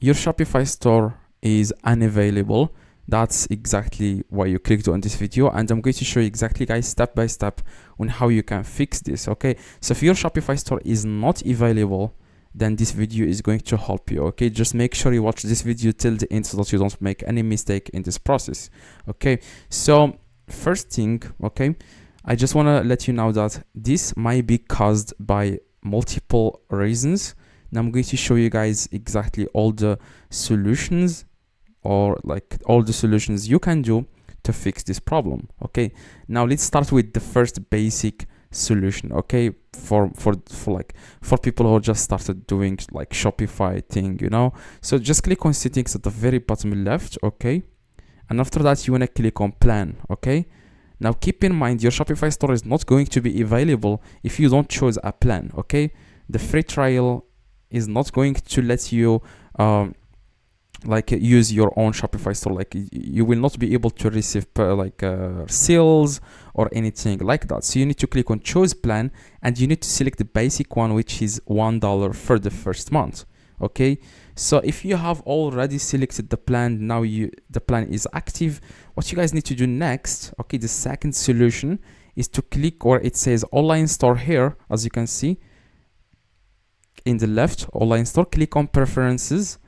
your Shopify store is unavailable. That's exactly why you clicked on this video, and I'm going to show you exactly, guys, step by step on how you can fix this. Okay, so if your Shopify store is not available, then this video is going to help you. Okay, just make sure you watch this video till the end so that you don't make any mistake in this process. Okay, so first thing, okay, I just want to let you know that this might be caused by multiple reasons. Now I'm going to show you guys exactly all the solutions, or like all the solutions you can do to fix this problem. Okay, now let's start with the first basic solution. Okay, for people who just started doing like Shopify thing, you know. So just click on settings at the very bottom left. Okay, and after that you want to click on plan. Okay, now keep in mind your Shopify store is not going to be available if you don't choose a plan. Okay, the free trial is not going to let you like use your own Shopify store. Like you will not be able to receive sales or anything like that. So you need to click on choose plan, and you need to select the basic one, which is $1 for the first month. Okay, so if you have already selected the plan, now the plan is active. What you guys need to do next, okay, the second solution is to click where it says online store here, as you can see in the left, online store. Click on preferences,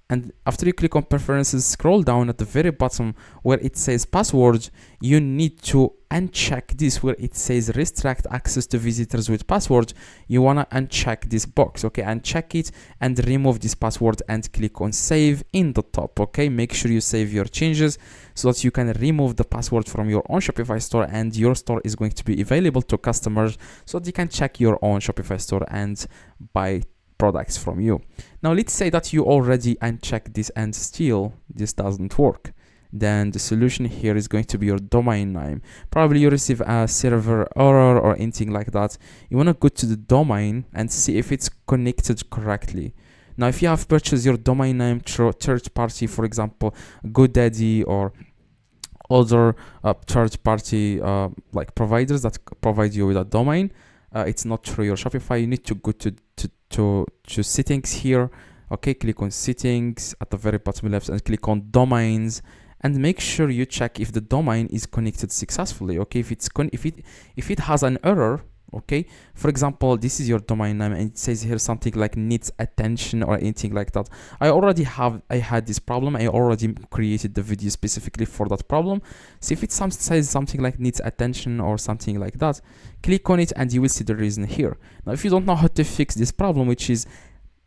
and after you click on preferences, scroll down at the very bottom where it says password. You need to uncheck this where it says restrict access to visitors with password. You want to uncheck this box. Okay, uncheck it and remove this password and click on save in the top. Okay, make sure you save your changes so that you can remove the password from your own Shopify store, and your store is going to be available to customers so that you can check your own Shopify store and buy products from you. Now let's say that you already unchecked this and still this doesn't work. Then the solution here is going to be your domain name. Probably you receive a server error or anything like that. You want to go to the domain and see if it's connected correctly. Now if you have purchased your domain name through third party, for example GoDaddy or other third party like providers that provide you with a domain, it's not through your Shopify, you need to go to settings here. Okay, click on settings at the very bottom left and click on domains, and make sure you check if the domain is connected successfully. Okay, if it has an error, okay, for example this is your domain name and it says here something like needs attention or anything like that. I had this problem. I already created the video specifically for that problem. So if it says something like needs attention or something like that, click on it and you will see the reason here. Now if you don't know how to fix this problem, which is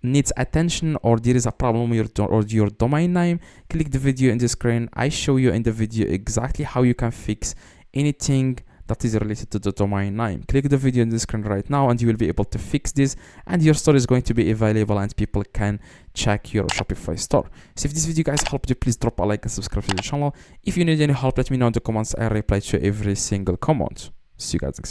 needs attention, or there is a problem with your domain name, click the video in the screen. I show you in the video exactly how you can fix anything that is related to the domain name. Click the video in the screen right now and you will be able to fix this, and your store is going to be available and people can check your Shopify store. So if this video guys helped you, please drop a like and subscribe to the channel. If you need any help, let me know in the comments. I reply to every single comment. See you guys next time.